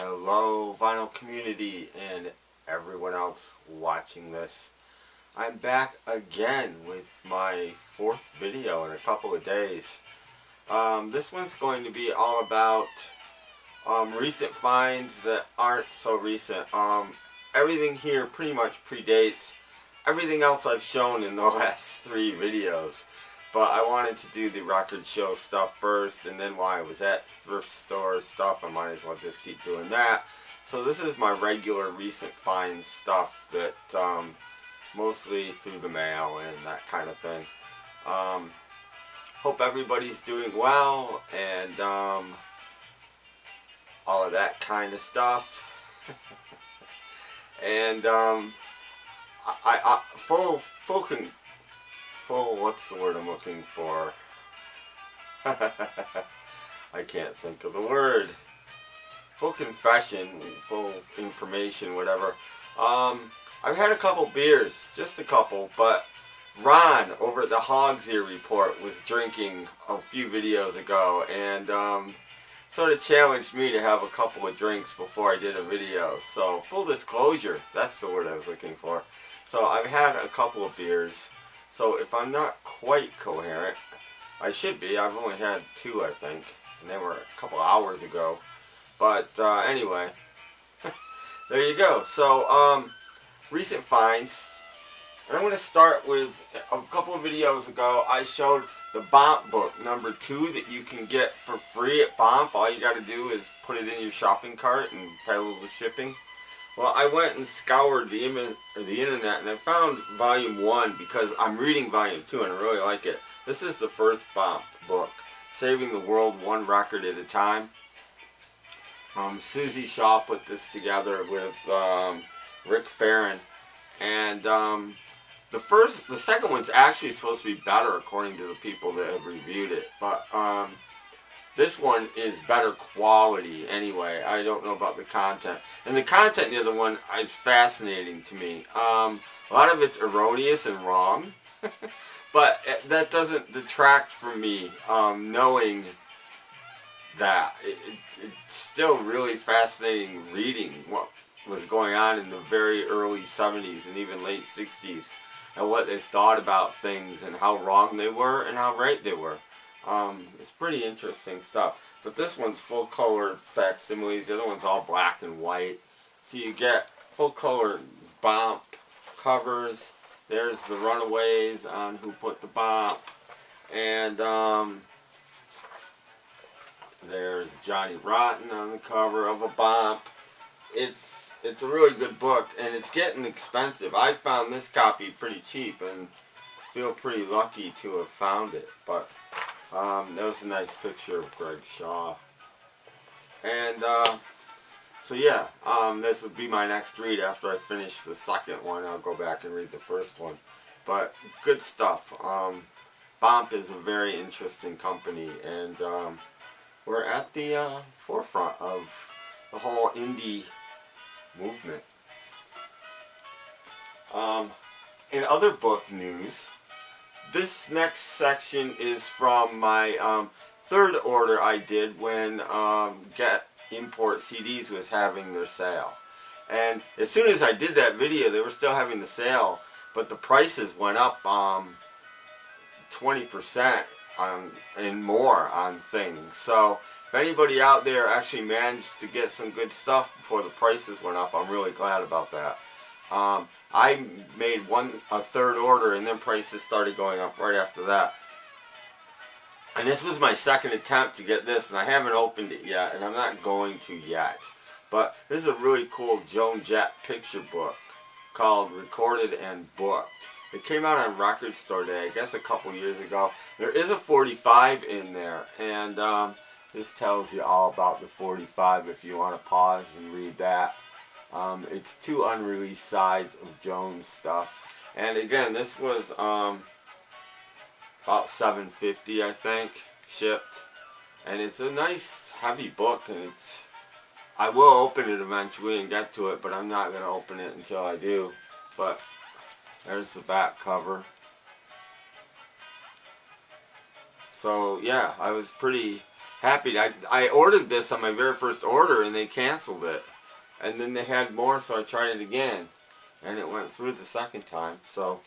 Hello, vinyl community and everyone else watching this. I'm back again with my fourth video in a couple of days. This one's going to be all about recent finds that aren't so recent. Everything here pretty much predates everything else I've shown in the last three videos. But I wanted to do the record show stuff first, and then while I was at thrift store stuff, I might as well just keep doing that. So this is my regular recent finds stuff that mostly through the mail and that kind of thing. Hope everybody's doing well and all of that kind of stuff. And what's the word I'm looking for? I can't think of the word. Full confession, full information, whatever. I've had a couple beers, just a couple, but Ron over at the Hog's Ear Report was drinking a few videos ago and sort of challenged me to have a couple of drinks before I did a video. So full disclosure, that's the word I was looking for. So I've had a couple of beers. So if I'm not quite coherent, I should be. I've only had two, I think, and they were a couple hours ago. But anyway, there you go. So recent finds. And I'm going to start with a couple of videos ago. I showed the Bomp book number 2 that you can get for free at Bomp. All you got to do is put it in your shopping cart and pay a little shipping. Well, I went and scoured the internet and I found volume 1 because I'm reading volume 2 and I really like it. This is the first Bomp book, Saving the World One Record at a Time. Susie Shaw put this together with Rick Farron, and the second one's actually supposed to be better according to the people that have reviewed it, but this one is better quality anyway. I don't know about the content. And the content in the other one is fascinating to me. A lot of it's erroneous and wrong. But that doesn't detract from me knowing that. It's still really fascinating reading what was going on in the very early 70s and even late 60s. And what they thought about things and how wrong they were and how right they were. It's pretty interesting stuff. But this one's full color facsimiles. The other one's all black and white. So you get full color Bomp covers. There's the Runaways on Who Put the Bomp. And there's Johnny Rotten on the cover of a Bomp. It's a really good book, and it's getting expensive. I found this copy pretty cheap and feel pretty lucky to have found it. But that was a nice picture of Greg Shaw. And so yeah, this will be my next read. After I finish the second one, I'll go back and read the first one. But good stuff. Bomp is a very interesting company, and we're at the forefront of the whole indie movement. In other book news, this next section is from my third order I did when Get Import CDs was having their sale. And as soon as I did that video, they were still having the sale, but the prices went up 20% and more on things. So if anybody out there actually managed to get some good stuff before the prices went up, I'm really glad about that. I made a third order and then prices started going up right after that. And this was my second attempt to get this, and I haven't opened it yet, and I'm not going to yet. But this is a really cool Joan Jett picture book called Recorded and Booked. It came out on Record Store Day, I guess a couple years ago. There is a 45 in there, and this tells you all about the 45 if you want to pause and read that. It's 2 unreleased sides of Joan's stuff. And again, this was about $7.50, I think, shipped. And it's a nice, heavy book, and I will open it eventually and get to it, but I'm not going to open it until I do. But there's the back cover. So yeah, I was pretty happy. I ordered this on my very first order and they canceled it. And then they had more, so I tried it again. And it went through the second time. So,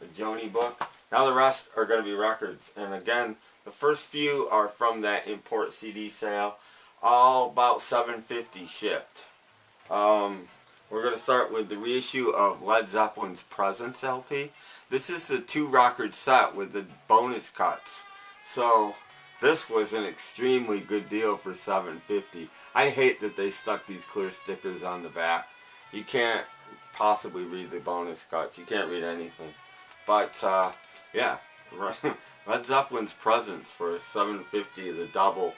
a Joni book. Now the rest are going to be records. And again, the first few are from that import CD sale. All about $7.50 shipped. We're going to start with the reissue of Led Zeppelin's Presence LP. This is the 2-record set with the bonus cuts. So, this was an extremely good deal for $7.50. I hate that they stuck these clear stickers on the back. You can't possibly read the bonus cuts. You can't read anything. But, yeah. Led Zeppelin's Presence for $7.50, the double,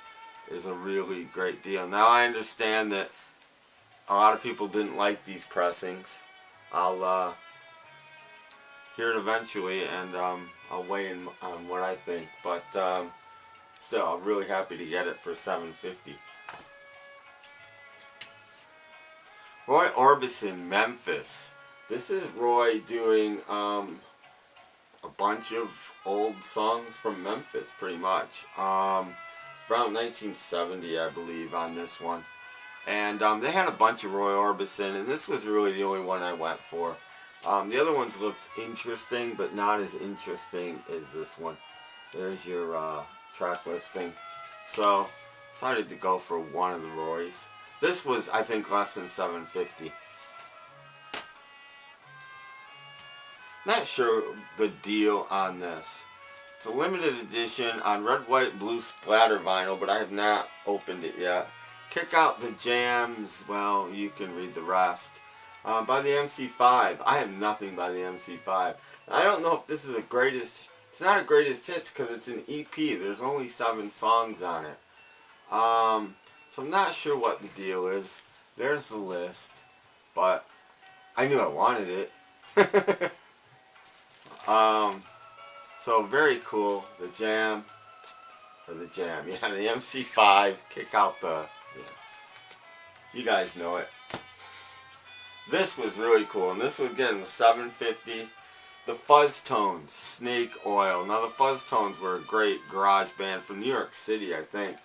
is a really great deal. Now, I understand that a lot of people didn't like these pressings. I'll hear it eventually, and I'll weigh in on what I think. But still, I'm really happy to get it for $7.50. Roy Orbison, Memphis. This is Roy doing a bunch of old songs from Memphis, pretty much. Around 1970, I believe, on this one. And they had a bunch of Roy Orbison, and this was really the only one I went for. The other ones looked interesting, but not as interesting as this one. There's your track listing. So, decided to go for one of the Roys. This was, I think, less than $7.50. Not sure the deal on this. It's a limited edition on red, white, blue splatter vinyl, but I have not opened it yet. Kick Out the Jams, well, you can read the rest. By the MC5. I have nothing by the MC5. I don't know if this is a greatest... It's not a greatest hits because it's an EP. There's only 7 songs on it. So I'm not sure what the deal is. There's the list. But I knew I wanted it. So very cool. The Jam. Or the Jam. Yeah, the MC5. Kick Out the... Yeah. You guys know it. This was really cool. And this was, again, $7.50. The Fuzztones, Snake Oil. Now, the Fuzztones were a great garage band from New York City, I think.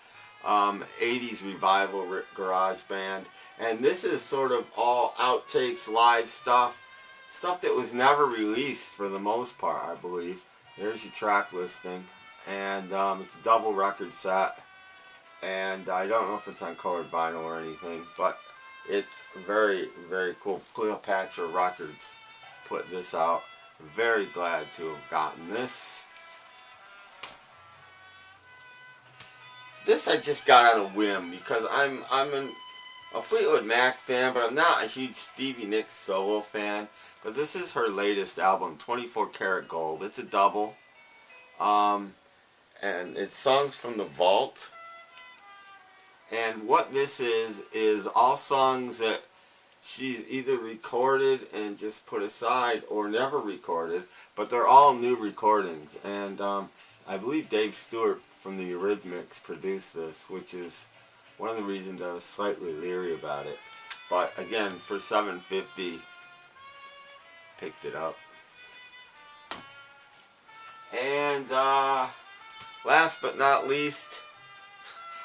80s revival garage band. And this is sort of all outtakes, live stuff. Stuff that was never released for the most part, I believe. There's your track listing. And it's a double record set. And I don't know if it's on colored vinyl or anything, but it's very, very cool. Cleopatra Records put this out. Very glad to have gotten this. This I just got on a whim because I'm a Fleetwood Mac fan, but I'm not a huge Stevie Nicks solo fan. But this is her latest album, 24 Karat Gold. It's a double. And it's songs from the vault. And what this is all songs that she's either recorded and just put aside or never recorded, but they're all new recordings. And I believe Dave Stewart from the Eurythmics produced this, which is one of the reasons I was slightly leery about it. But again, for $7.50, picked it up. And last but not least,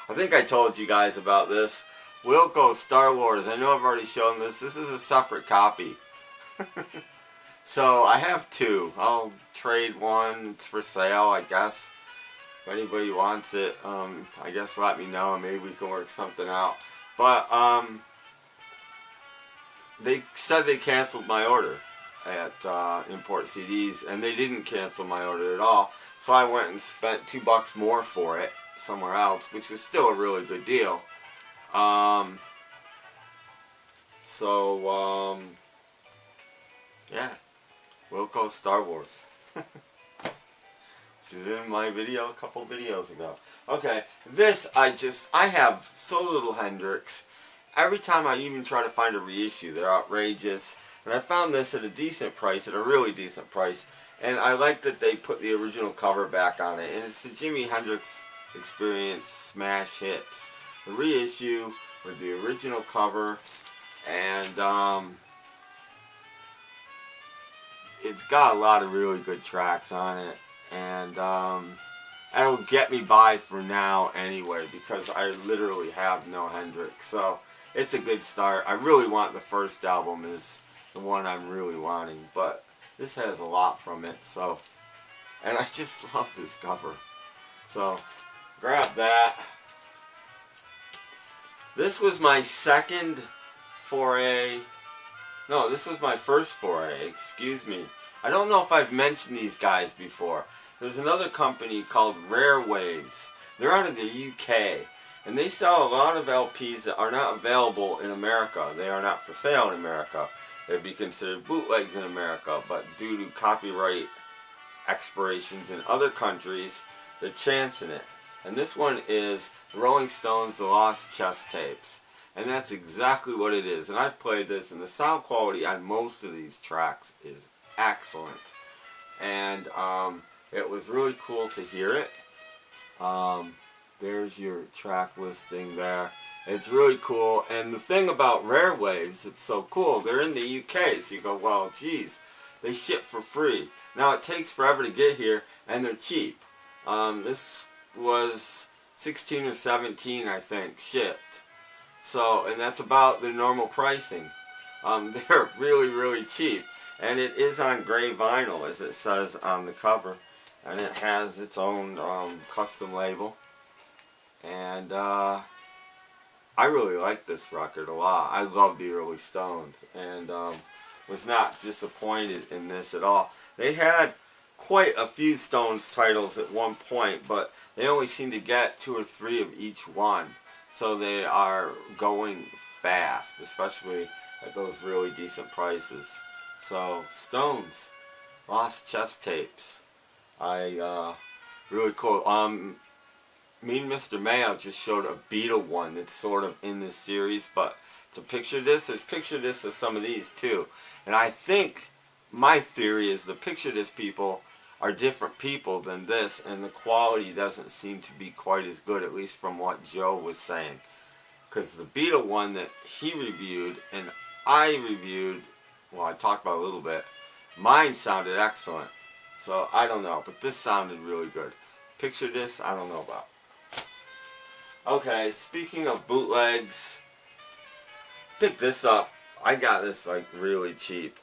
I think I told you guys about this. Wilco Star Wars. I know I've already shown this. This is a separate copy. So I have 2. I'll trade one. It's for sale, I guess. If anybody wants it, I guess let me know. Maybe we can work something out. But they said they canceled my order at Import CDs, and they didn't cancel my order at all. So I went and spent $2 more for it somewhere else, which was still a really good deal. Yeah, Wilco Star Wars. Which is in my video a couple videos ago. Okay, this I have so little Hendrix. Every time I even try to find a reissue, they're outrageous. And I found this at a decent price, at a really decent price. And I like that they put the original cover back on it. And it's the Jimi Hendrix Experience Smash Hits. The reissue with the original cover. And it's got a lot of really good tracks on it. And that'll get me by for now anyway, because I literally have no Hendrix. So it's a good start. I really want the first album is the one I'm really wanting, but this has a lot from it. So, and I just love this cover. So grab that. This was my second foray. No, this was my first foray. Excuse me. I don't know if I've mentioned these guys before. There's another company called Rare Waves. They're out of the UK, and they sell a lot of LPs that are not available in America. They are not for sale in America. They'd be considered bootlegs in America, but due to copyright expirations in other countries, they're chancing it. And this one is Rolling Stones' The Lost Chess Tapes. And that's exactly what it is. And I've played this, and the sound quality on most of these tracks is excellent. And it was really cool to hear it. There's your track listing there. It's really cool. And the thing about Rare Waves, it's so cool. They're in the UK, so you go, well, geez, they ship for free. Now, it takes forever to get here, and they're cheap. This was 16 or 17, I think, shipped. So, and that's about the normal pricing. They're really, really cheap. And it is on gray vinyl, as it says on the cover. And it has its own custom label. And I really like this record a lot. I love the early Stones. And was not disappointed in this at all. They had quite a few Stones titles at one point, but they only seem to get 2 or 3 of each one. So they are going fast, especially at those really decent prices. So, Stones, Lost Chess Tapes. Really cool. Mean Mr. Mayo just showed a Beatle one that's sort of in this series, but to picture this, there's picture this of some of these too. And I think, my theory is the picture this people are different people than this, and the quality doesn't seem to be quite as good, at least from what Joe was saying. Because the Beatle one that he reviewed, and I reviewed, well, I talked about a little bit, mine sounded excellent. So, I don't know, but this sounded really good. Picture this, I don't know about. Okay, speaking of bootlegs, pick this up. I got this like really cheap.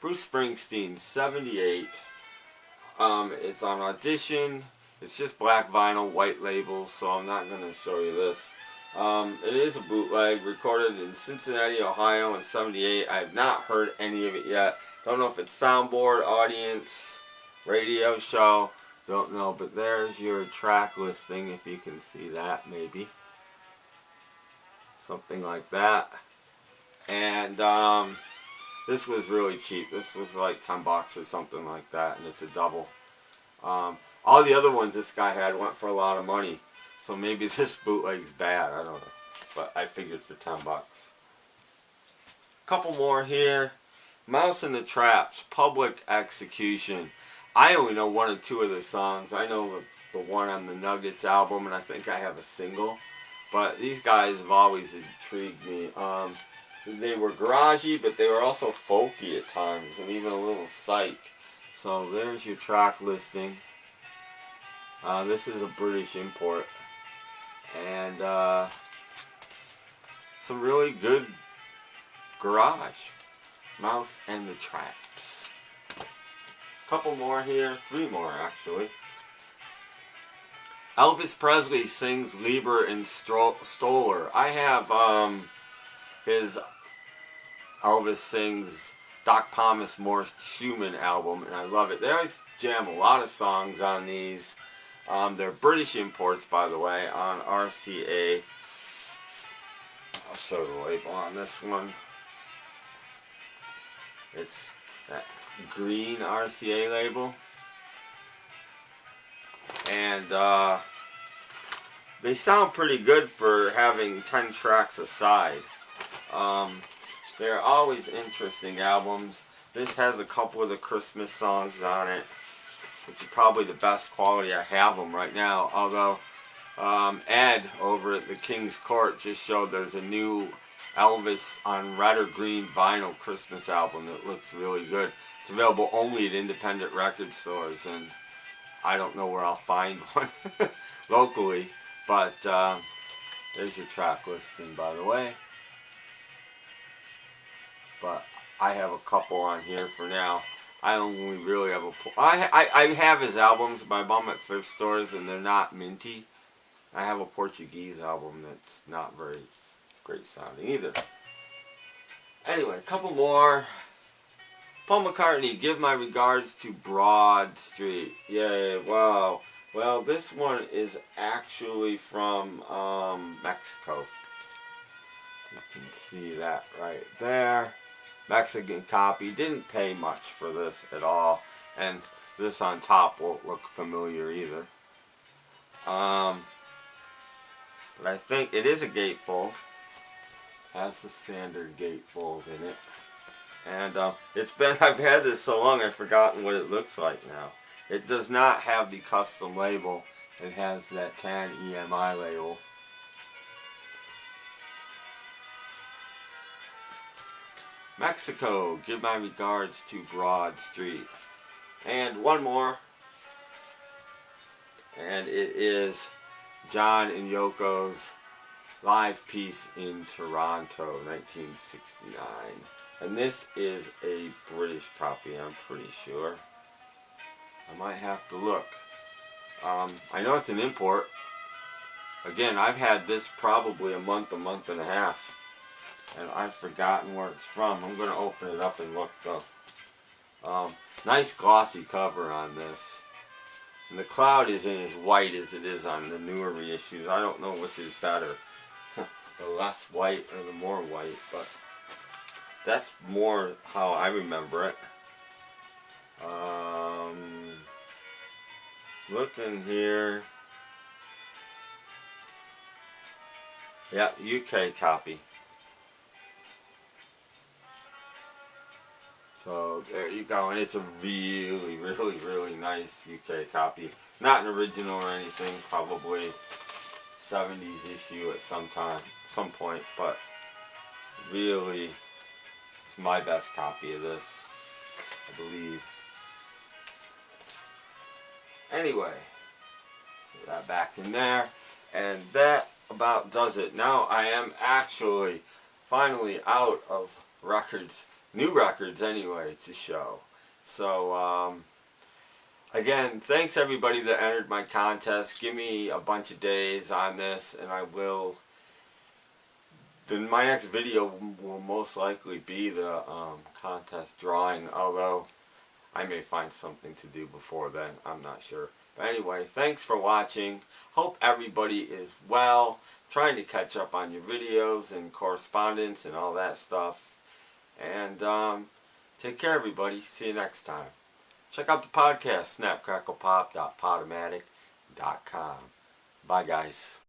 Bruce Springsteen, 78. It's on Audition. It's just black vinyl, white label, so I'm not going to show you this. It is a bootleg, recorded in Cincinnati, Ohio in 78. I have not heard any of it yet. Don't know if it's soundboard, audience, radio show. Don't know, but there's your track listing, if you can see that, maybe. Something like that. And, this was really cheap. This was like $10 or something like that, and it's a double. All the other ones this guy had went for a lot of money. So maybe this bootleg's bad, I don't know. But I figured for $10. Couple more here. Mouse and the Traps, Public Execution. I only know 1 or 2 of their songs. I know the one on the Nuggets album, and I think I have a single. But these guys have always intrigued me. They were garagey, but they were also folky at times, and even a little psych. So there's your track listing. This is a British import. And some really good garage. Mouse and the Traps. Couple more here. 3 more, actually. Elvis Presley sings Lieber and Stoller. I have his Elvis Sings Doc Thomas Morris Schumann album, and I love it. They always jam a lot of songs on these. They're British imports, by the way, on RCA. I'll show the label on this one. It's that green RCA label. And they sound pretty good for having 10 tracks aside. They're always interesting albums. This has a couple of the Christmas songs on it, which is probably the best quality I have them right now. Although Ed over at the King's Court just showed there's a new Elvis on red or green vinyl Christmas album that looks really good. It's available only at independent record stores, and I don't know where I'll find one locally, but there's your track listing, by the way. But I have a couple on here for now. I only really have I have his albums, but I bought them at thrift stores and they're not minty. I have a Portuguese album that's not very great sounding either. Anyway, a couple more. Paul McCartney, give my regards to Broad Street. Yay, wow. Well, this one is actually from Mexico. You can see that right there. Mexican copy. Didn't pay much for this at all. And this on top won't look familiar either. But I think it is a gatefold. Has the standard gatefold in it. And I've had this so long I've forgotten what it looks like now. It does not have the custom label. It has that Tan EMI label. Mexico, give my regards to Broad Street. And one more. And it is John and Yoko's live piece in Toronto, 1969. And this is a British copy, I'm pretty sure. I might have to look. I know it's an import. Again, I've had this probably a month and a half. And I've forgotten where it's from. I'm going to open it up and look though. Nice glossy cover on this. And the cloud isn't as white as it is on the newer reissues. I don't know which is better. The less white or the more white, but that's more how I remember it. Looking here. Yeah, UK copy. So there you go, and it's a really, really, really nice UK copy. Not an original or anything, probably 70s issue at some point, but really, it's my best copy of this, I believe. Anyway, put that back in there, and that about does it. Now I am actually finally out of records. New records anyway to show. So again, thanks everybody that entered my contest. Give me a bunch of days on this and I will, my next video will most likely be the contest drawing, although I may find something to do before then, I'm not sure. But anyway, thanks for watching. Hope everybody is well, trying to catch up on your videos and correspondence and all that stuff. And take care everybody. See you next time. Check out the podcast, snapcracklepop.podomatic.com. Bye guys.